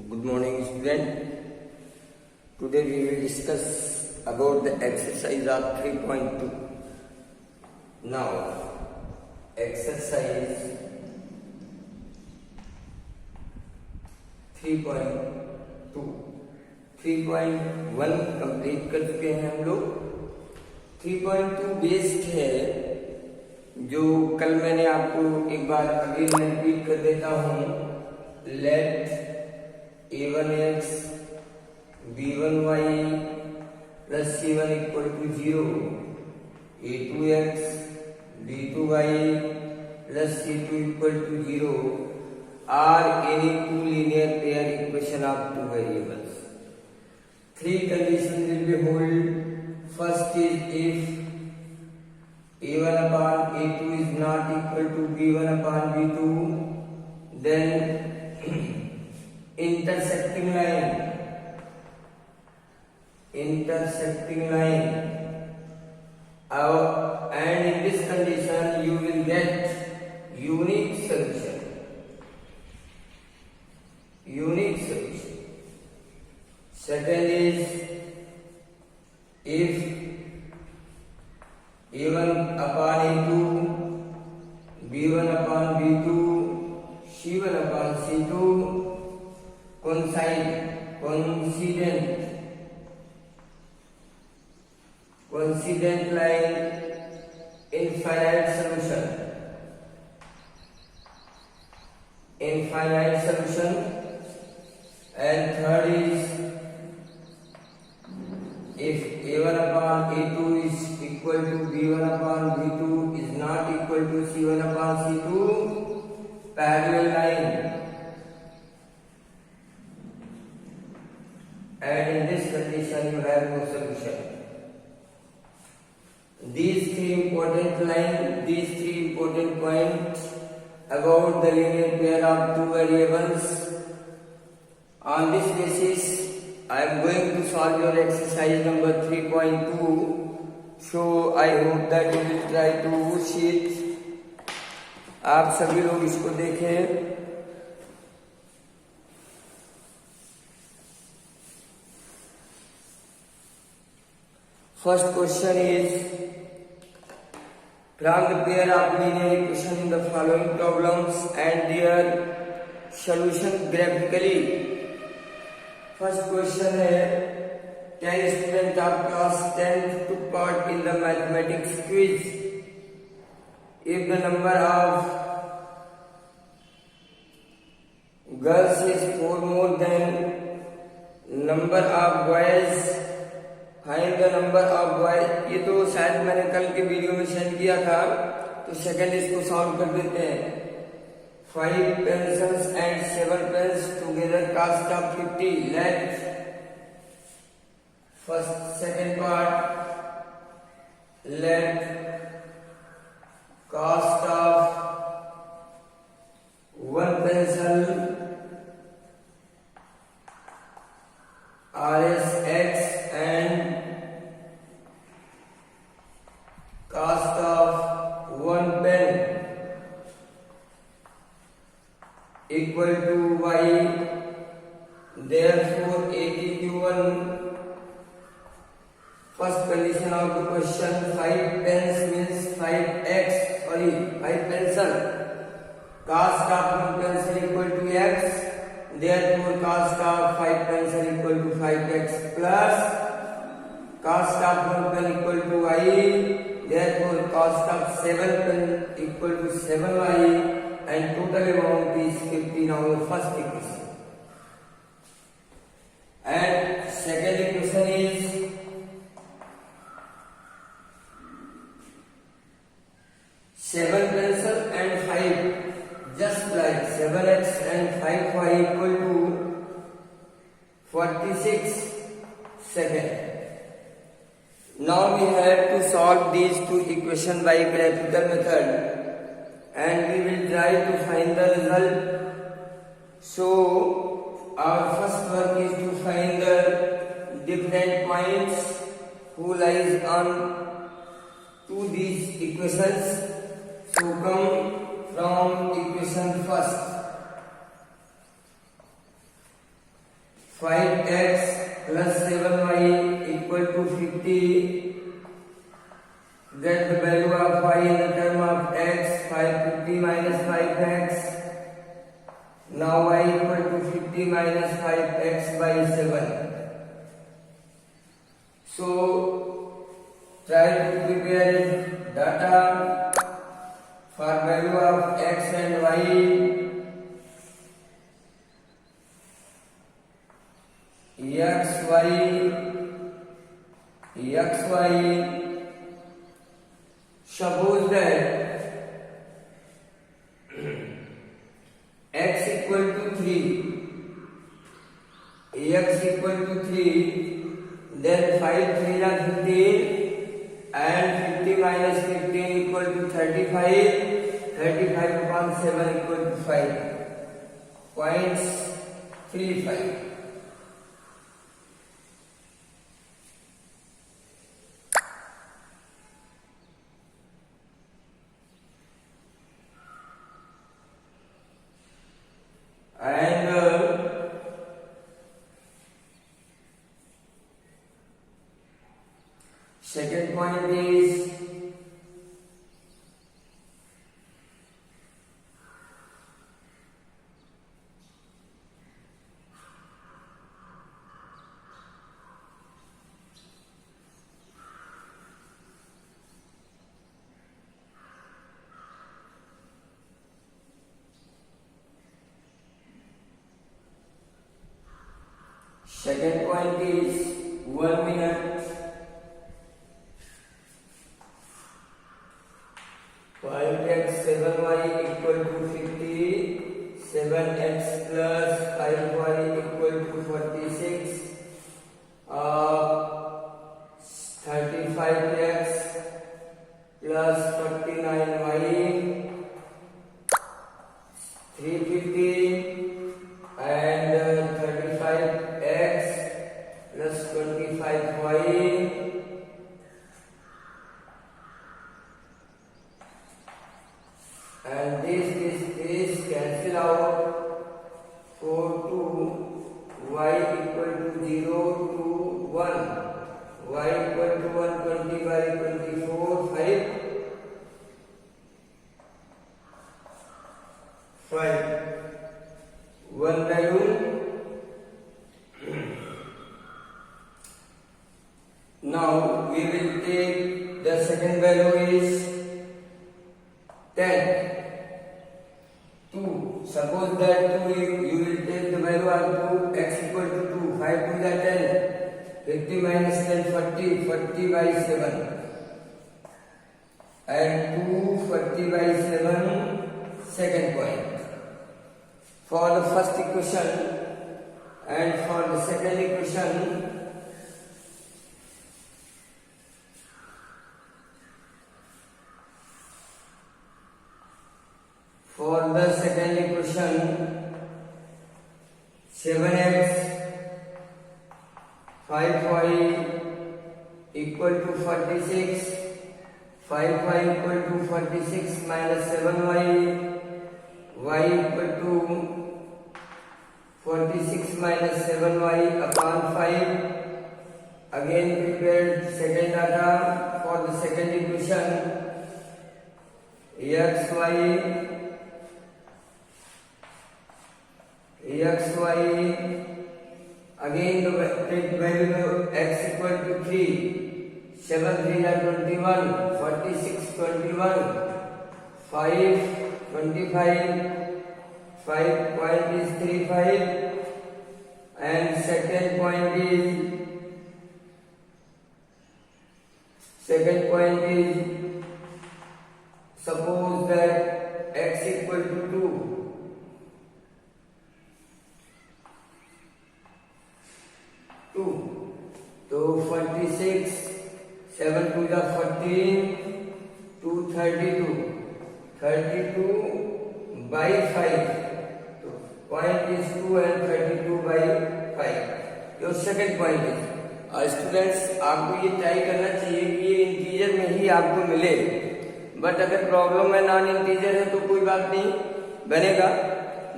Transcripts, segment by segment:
Good morning, student. Today we will discuss about the exercise of 3.2. Now, exercise 3.2 3.1 complete कर चुके हैं हम लोग। 3.2 बेस्ड है, जो कल मैंने आपको एक बार अगेन रिपीट कर देता हूँ। Let a1x b1y plus c1 equal to 0, a2x b2y plus c2 equal to 0 are any two linear pair equation of two variables. Three conditions will be held. First is if a1 upon a2 is not equal to b1 upon b2, then intersecting line and in this condition you will get unique solution. Second is if a1 upon a2, b1 upon b2, c1 upon c2 coincident line, infinite solution. And third is if a1 upon a2 is equal to b1 upon b2 is not equal to c1 upon c2, parallel line. And in this condition you have no solution. These three important points about the linear pair of two variables. On this basis, I am going to solve your exercise number 3.2. So I hope that you will try to see it. आप सभी लोग इसको देखें। First question is, from the pair of linear equations in the following problems and their solution graphically. First question है, 10 students of class 10 took part in the mathematics quiz. If the number of girls is 4 more than number of boys, find the number of boys. ये तो शायद मैंने कल के video में send किया था, तो सेकंड इसको सॉल्व कर देते हैं। 5 pencils and 7 pens together cost of 50. Let second part, let cost of one pencil Rs and cost of one pen equal to y. Therefore, ATQ1. First condition of the question, 5 pens means 5 pencil. Cost of one pencil equal to x. Therefore, cost of 5 pencil equal to 5x plus cost of one pen equal to y. Therefore, cost of 7 pen equal to 7y, and total amount is 50. Now the first equation. And second equation is seven pencil and 5, just like 7x and 5y equal to 46 seconds. Now we have to solve these two equations by graphical method, and we will try to find the result. So our first work is to find the different points who lies on to these equations. So come from equation first. 5x plus 7y equal to 50. Get the value of y in the term of x. 550 minus 5x. Now y equal to 50 minus 5x by 7. So try to prepare data for value of x and y. xy. Suppose that x equal to 3, x equal to 3, then 5 3 are 15 and 50 minus 15 equal to 35, 35 upon 7 equal to 5.35. And second point is second point is 1 minute. 5x 7y equal to 50. 7x plus 5y equal to 46. 35x plus 49y 350 and 35x plus 25y and this cancel out. 4 to y equal to 0 to 1. Y equal to 120 by 24 5 1 value. Now we will take the second value is 10. 2. Suppose that 2 you will take the value of 2 x equal to 2. 5 to the 10. 50 minus 10 40. 40 by 7. And 2 40 by 7. Second point. For the first equation and for the second equation, for the second equation 7x 5y equal to 46, 5y equal to 46 minus 7y, y equal to 46 minus 7y upon 5. Again prepared second data for the second equation. xy again the take value of x equal to 3. 7 3 are 21. 46 21. 5 25. 5 point is 35 and second point is suppose that x equal to 2. 2. So 46, 7 to the 14, 2 32. 32 by 5. Point is 2 and 32 by 5. Your second point is students आपको ये try करना चाहिए कि ये integer में ही आपको मिले, but अगर प्रॉब्लम में नॉन इंटीजर है तो कोई बात नहीं बनेगा,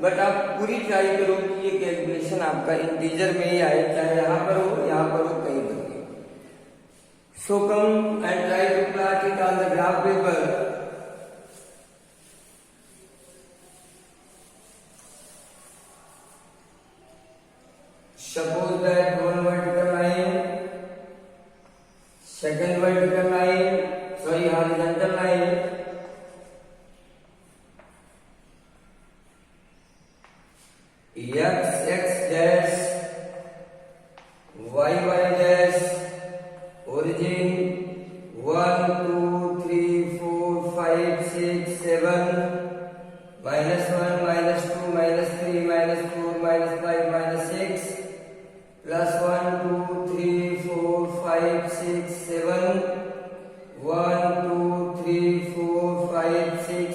बट आप पूरी ट्राई करो कि ये कैलकुलेशन आपका इंटीजर में ही आए, चाहे यहाँ पर हो यहाँ पर हो कहीं पर भी। So come and try to plot it on the graph paper. Suppose that one vertical line, second vertical line, sorry, horizontal line, x dash, y dash, origin 1 2 3 4 5 6 7 -1 -2 -3 -4 -5 -6 plus 1 2 3 4 5 6 7 1 2 3 4 5 6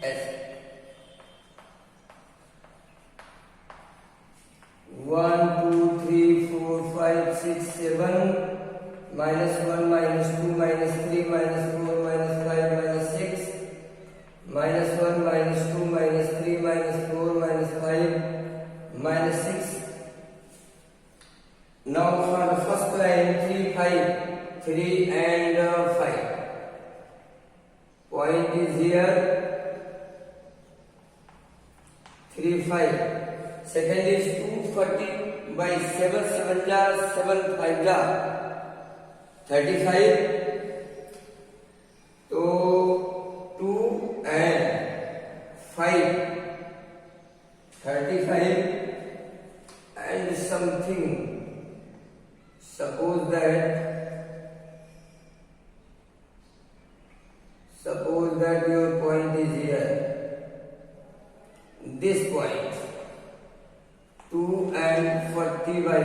s 1 2 3 4 5 6 7 -1 -2 -3 -4 -5 -6 -1 -2 -3 -4 -5 -6. Now for the first line 3 5 3 and 5 point is here 3 5. Second is 240 by 7 7 ja 7 5 ja 35. So 2 and 5 35 and something. Suppose that your point is here, this point 2 and 40 by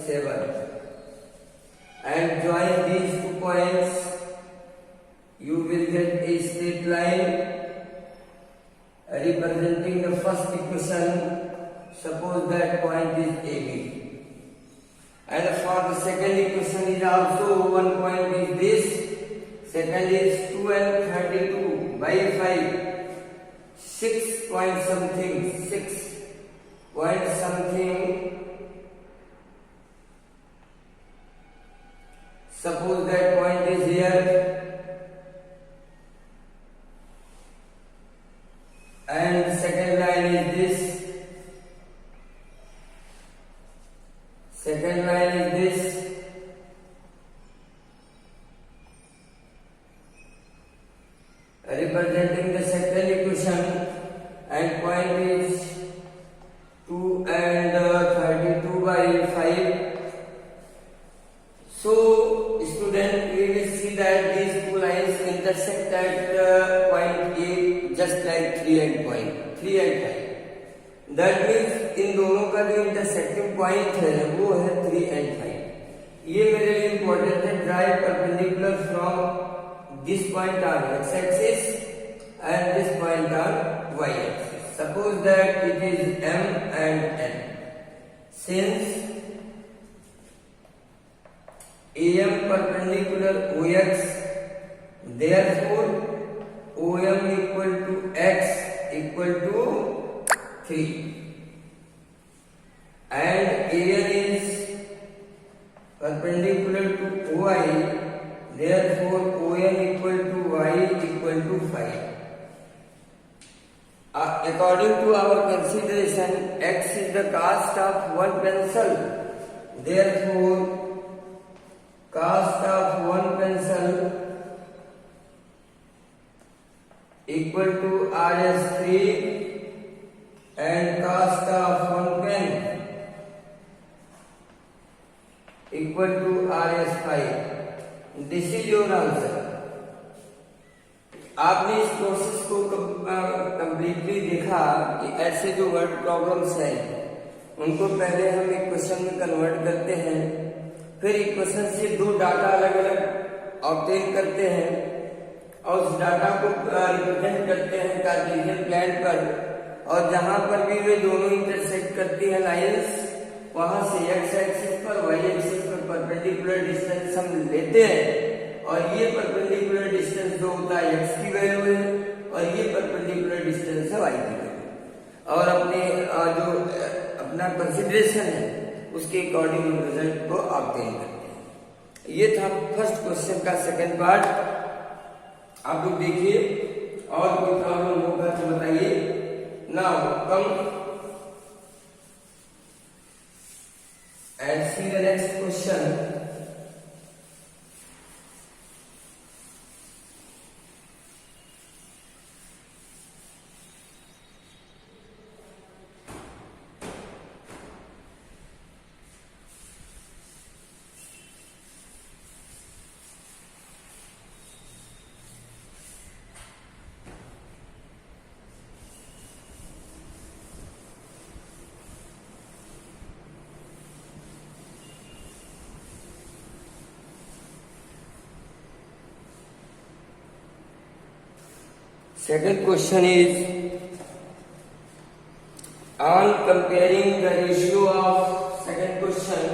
7, and join these 2 points, you will get a straight line representing the first equation. Suppose that point is AB. And for the second equation is also one point is this. Second is 2 and 32 by 5. 6 point something. 6 point something. Suppose that point is here. And second line is this. Second line is this. Representing the second equation, and point is 2 and 32 by 5. So student, we will see that these 2 lines intersect at point A, just like 3 and 5. That means इन दोनों का जो intersecting point है वो है 3 and 5. ये मेरे लिए important है. Drive perpendicular from this point on x axis and this point on y axis. Suppose that it is M and N. Since AM perpendicular OX, therefore OM equal to X equal to 3, and AN is perpendicular to OI, therefore ON equal to Y equal to 5. According to our consideration, X is the cost of one pencil, therefore cost of one pencil equal to RS3, and cost of one pen equal to RS5. This is your answer. आपने इस process को completely देखा कि ऐसे जो word problems हैं उनको पहले हम इक्वेशन में कन्वर्ट करते हैं, फिर इक्वेशन से 2 डाटा अलग अलग ऑब्टेन करते हैं और उस डाटा को रिप्रेजेंट करते हैं कार्टेशियन प्लान पर, और जहां पर भी वे दोनों इंटरसेक्ट करती हैं लाइंस, वहां से x एक्सिस पर y एक्सिस पर परपेंडिकुलर डिस्टेंस हम लेते हैं, और ये परपेंडिकुलर डिस्टेंस जो होता है x की वैल्यू है और ये परपेंडिकुलर डिस्टेंस है y की वैल्यू, और अपने अपना कंसिडरेशन है उसके अकॉर्डिंग हम रिजल्ट को ऑब्टेन करते हैं। ये था फर्स्ट क्वेश्चन का सेकंड पार्ट। आप लोग देखिए और कोई प्रॉब्लम होगा तो बताइए। Now come and see the next question. Second question is on comparing the ratio of second question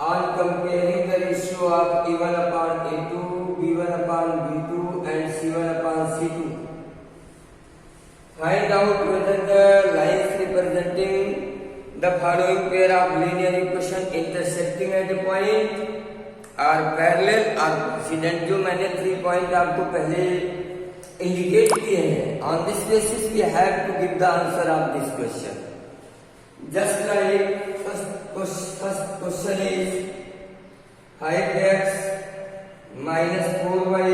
on comparing the ratio of A1 upon A2, B1 upon B2 and C1 upon C2. Find out whether the lines representing the following pair of linear equation intersecting at a point are parallel or coincident। जो मैंने 3 point आपको पहले indicate किए हैं, on this basis we have to give the answer of this question. Just like first question is 5x minus 4y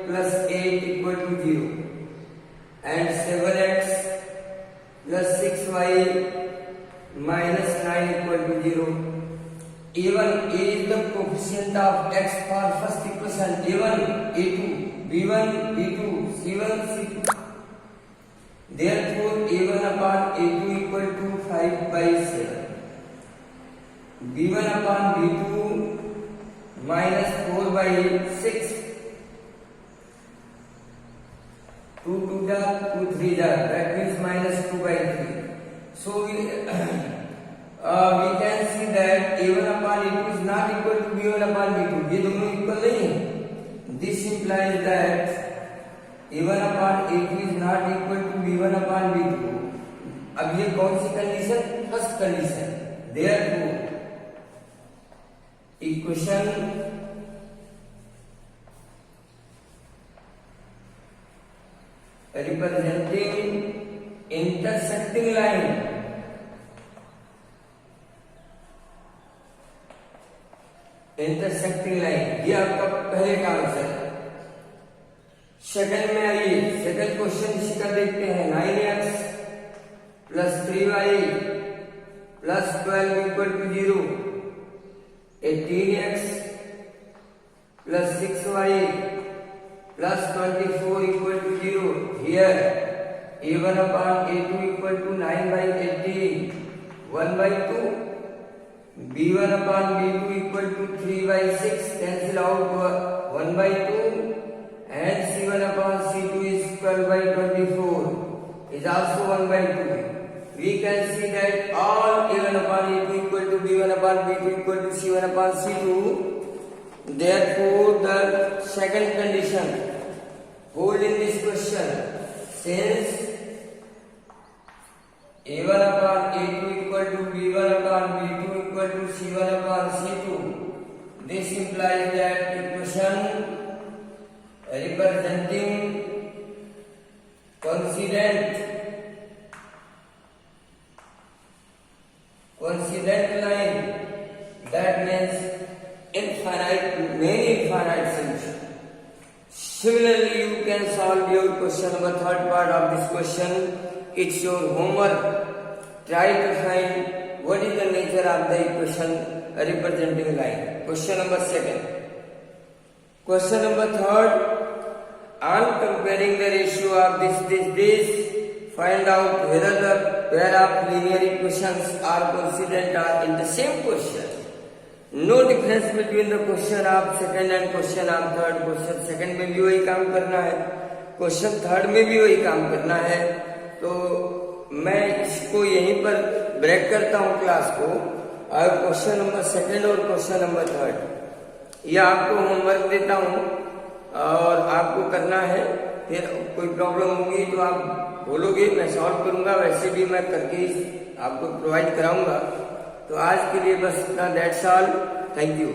plus 8 equal to 0 and 7x plus 6y minus 9 equal to 0. A1 is the coefficient of x for first equation, A1, A2, B1, B2, C1, C2. Therefore, A1 upon A2 equal to 5 by 7. B1 upon B2 minus 4 by 6. 2 2 da, 2 3 da. That means minus 2 by 3. So we can see that A1 upon A2 is not equal to B1 upon B2. ये दोनों equal नहीं है। This implies that A1 upon A2 is not equal to B1 upon B2. अब ये कौन सी condition? First condition. Therefore, equation representing intersecting line ये आपका पहले का आंसर है। सेकंड में आइए, सेकंड क्वेश्चन इसी का देखते हैं। 9x plus 3y plus 12 equal to 0, 18x plus 6y plus 24 equal to 0। Here A1 upon A2 equal to 9 by 18, 1 by 2. B1 upon B2 equal to 3 by 6, cancel out 1 by 2, and C1 upon C2 is 12 by 24, is also 1 by 2. We can see that all A1 upon A2 equal to B1 upon B2 equal to C1 upon C2. Therefore, the second condition hold in this question, since A1 upon A2 equal to B1 upon B2 equal to C1 upon C2. This implies that equation representing coincident line, that means many infinite solutions. Similarly, you can solve your question number third part of this question. It's your homework. Try to find what is the nature of the equation representing line. Question number second. Question number third. On comparing the ratio of this, find out whether the pair of linear equations are coincident or in the same question. No difference between the question of second and question of third. Question second में भी वही काम करना है, question third में भी वही काम करना है। तो मैं इसको यहीं पर ब्रेक करता हूँ क्लास को, और क्वेश्चन नंबर सेकंड और क्वेश्चन नंबर थर्ड ये आपको होमवर्क देता हूँ और आपको करना है। फिर कोई प्रॉब्लम होगी तो आप बोलोगे, मैं सॉल्व करूंगा, वैसे भी मैं करके आपको प्रोवाइड कराऊंगा। तो आज के लिए बस इतना, दैट्स ऑल, थैंक यू।